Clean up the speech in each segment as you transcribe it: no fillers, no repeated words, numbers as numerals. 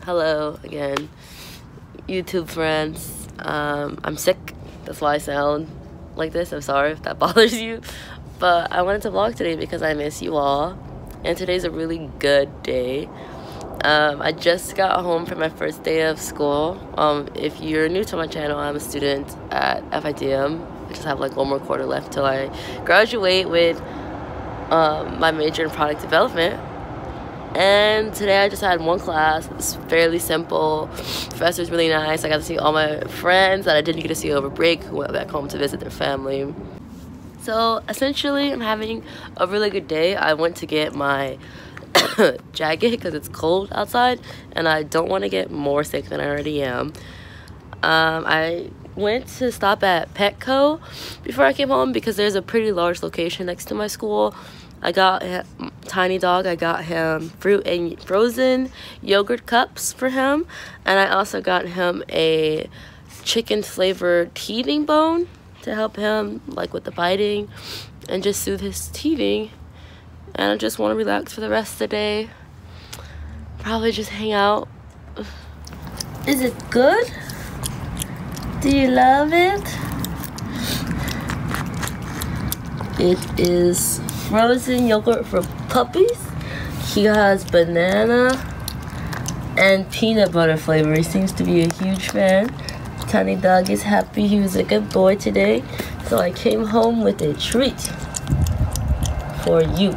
Hello again, YouTube friends. I'm sick, that's why I sound like this. I'm sorry if that bothers you, but I wanted to vlog today because I miss you all, and today's a really good day. I just got home from my first day of school. If you're new to my channel, I'm a student at FITM. I just have like one more quarter left till I graduate with my major in product development. And today I just had one class. It's fairly simple. Professor's really nice. I got to see all my friends that I didn't get to see over break who went back home to visit their family. So essentially I'm having a really good day. I went to get my jacket because it's cold outside and I don't want to get more sick than I already am. I went to stop at Petco before I came home because there's a pretty large location next to my school. I got Tiny Dog, I got him fruit and frozen yogurt cups for him, and I also got him a chicken flavored teething bone to help him like with the biting and just soothe his teething. And I just want to relax for the rest of the day. Probably just hang out. Is it good? Do you love it? It is frozen yogurt for puppies. He has banana and peanut butter flavor. He seems to be a huge fan. Tiny Dog is happy. He was a good boy today. So I came home with a treat for you.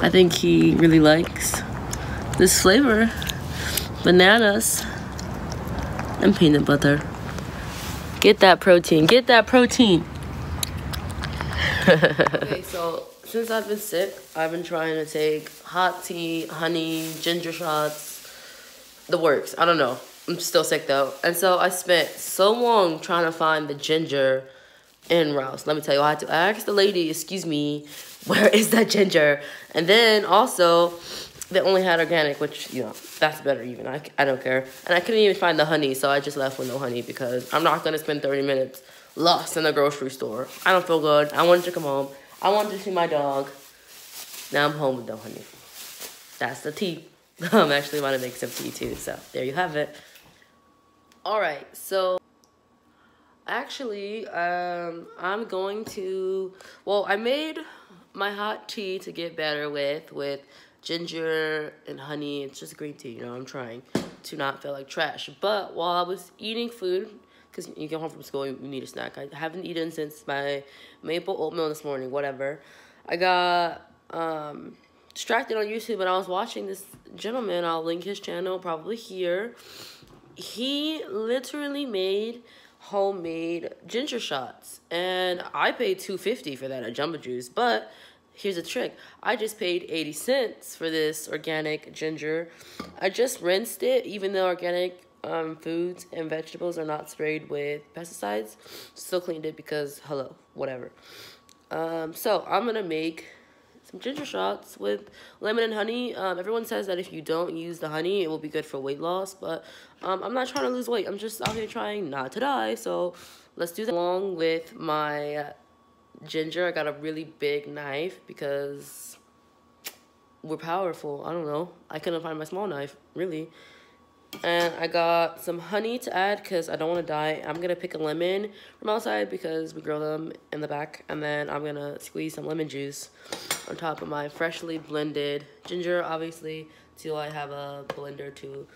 I think he really likes this flavor. Bananas and peanut butter. Get that protein. Get that protein. Okay, so since I've been sick, I've been trying to take hot tea, honey, ginger shots, the works. I don't know. I'm still sick though. And so I spent so long trying to find the ginger in Rouse. Let me tell you, I asked the lady, excuse me, where is that ginger? And then also, they only had organic, which, you know, that's better even. I don't care. And I couldn't even find the honey, so I just left with no honey because I'm not going to spend 30 minutes lost in the grocery store. I don't feel good. I wanted to come home. I wanted to see my dog. Now I'm home with no honey. That's the tea. I'm actually about to make some tea too, so there you have it. Alright, so actually, I'm going to, well, I made my hot tea to get better with ginger and honey. It's just green tea, you know, I'm trying to not feel like trash. But while I was eating food, because you get home from school, you need a snack. I haven't eaten since my maple oatmeal this morning, whatever. I got distracted on YouTube and I was watching this gentleman. I'll link his channel probably here. He literally made homemade ginger shots. And I paid $2.50 for that at Jumbo Juice. But here's the trick. I just paid 80 cents for this organic ginger. I just rinsed it, even though organic foods and vegetables are not sprayed with pesticides. Still cleaned it because, hello, whatever. So I'm gonna make some ginger shots with lemon and honey. Everyone says that if you don't use the honey, it will be good for weight loss, but I'm not trying to lose weight. I'm just out here trying not to die, so let's do that. Along with my ginger, I got a really big knife because we're powerful. I don't know. I couldn't find my small knife, really. And I got some honey to add because I don't want to die. I'm going to pick a lemon from outside because we grow them in the back. And then I'm going to squeeze some lemon juice on top of my freshly blended ginger, obviously, till I have a blender to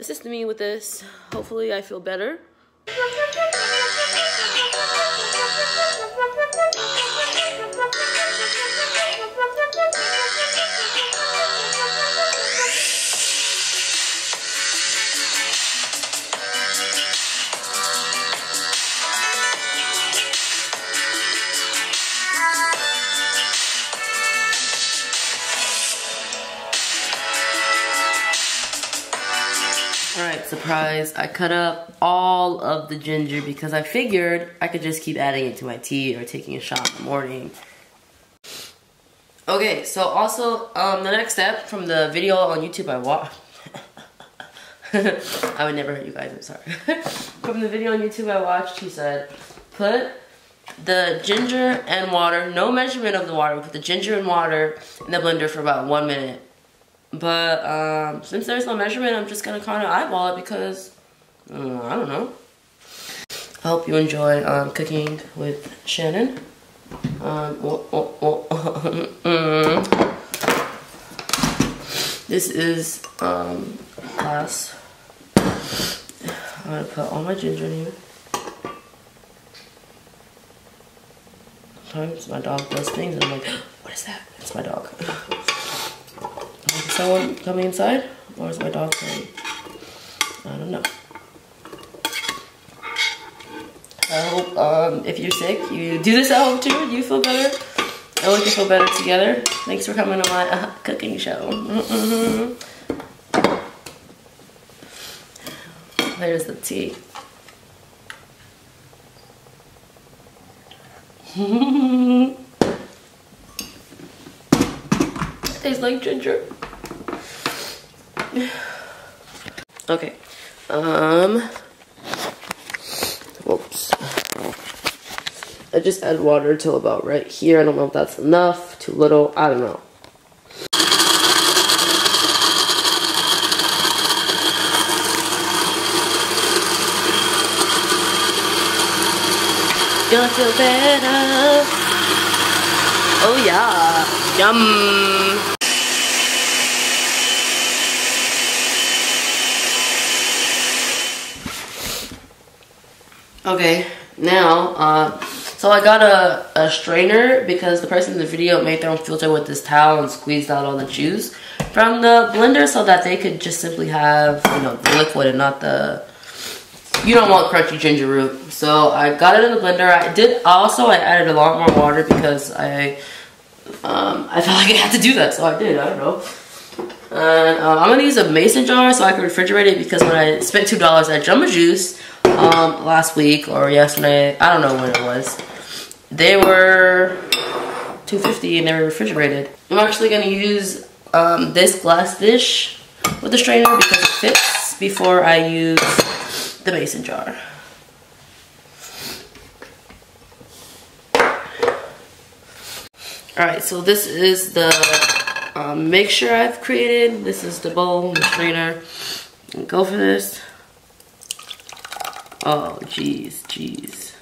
assist me with this. Hopefully I feel better. Alright, surprise. I cut up all of the ginger because I figured I could just keep adding it to my tea or taking a shot in the morning. Okay, so also, the next step from the video on YouTube I watched. I would never hurt you guys, I'm sorry. From the video on YouTube I watched, he said, put the ginger and water, no measurement of the water, put the ginger and water in the blender for about 1 minute. But since there's no measurement, I'm just gonna kind of eyeball it because I don't know. I hope you enjoy cooking with Shannon. This is glass. I'm gonna put all my ginger in here. Sometimes my dog does things and I'm like, what is that? It's my dog. Is someone coming inside? Or is my dog playing? I don't know. I hope if you're sick, you do this at home too and you feel better. And we can feel better together. Thanks for coming to my cooking show. There's the tea. Tastes like ginger. Okay. Whoops. I just add water till about right here. I don't know if that's enough, too little, I don't know. Gonna feel better. Oh yeah, yum. Okay, now, so I got a strainer because the person in the video made their own filter with this towel and squeezed out all the juice from the blender so that they could just simply have, you know, the liquid and not the, you don't want crunchy ginger root. So I got it in the blender. I added a lot more water because I felt like I had to do that, so I did, I don't know. And I'm gonna use a mason jar so I can refrigerate it because when I spent $2 at Jumbo Juice, last week or yesterday, I don't know when it was, they were $2.50 and they were refrigerated. I'm actually gonna use this glass dish with the strainer because it fits before I use the mason jar. Alright, so this is the mixture I've created. This is the bowl, the strainer. Go for this. Oh, jeez.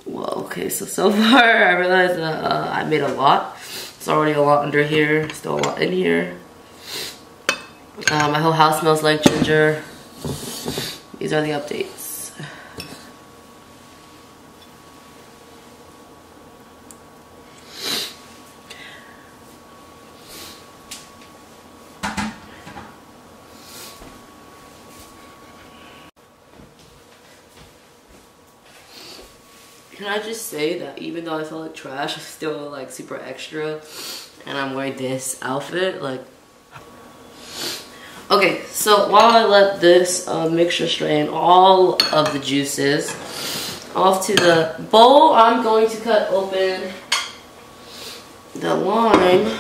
Well, okay, so far I realized I made a lot. It's already a lot under here, still a lot in here. My whole house smells like ginger. These are the updates. Can I just say that even though I feel like trash, I'm still like super extra and I'm wearing this outfit, like. Okay, so while I let this mixture strain all of the juices off to the bowl, I'm going to cut open the lime.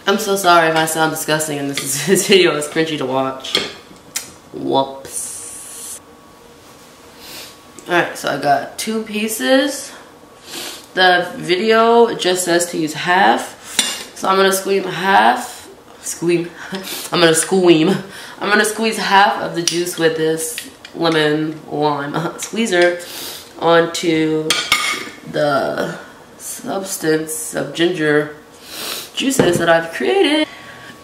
I'm so sorry if I sound disgusting and this video is cringy to watch. Whoops. Alright, so I got 2 pieces. The video just says to use half. So I'm gonna squeeze half. I'm gonna squeeze half of the juice with this lemon lime squeezer onto the substance of ginger juices that I've created.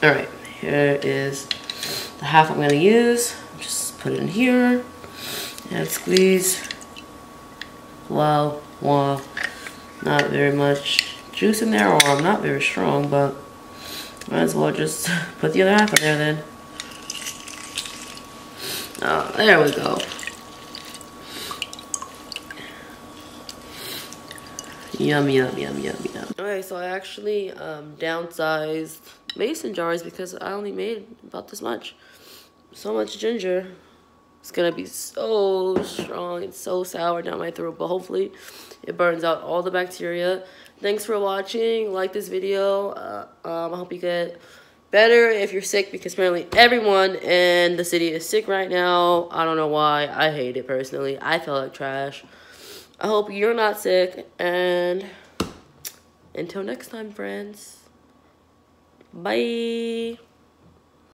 Alright, here is the half I'm gonna use. Just put it in here and squeeze. Wow, not very much juice in there, or I'm not very strong, but might as well just put the other half in there then. Oh, there we go. Yum, yum, yum, yum, yum. Okay, so I actually downsized mason jars because I only made about this much. So much ginger. It's gonna be so strong and so sour down my throat, but hopefully it burns out all the bacteria. Thanks for watching. Like this video. I hope you get better if you're sick, because apparently everyone in the city is sick right now. I don't know why. I hate it personally. I feel like trash. I hope you're not sick, and Until next time, friends. Bye.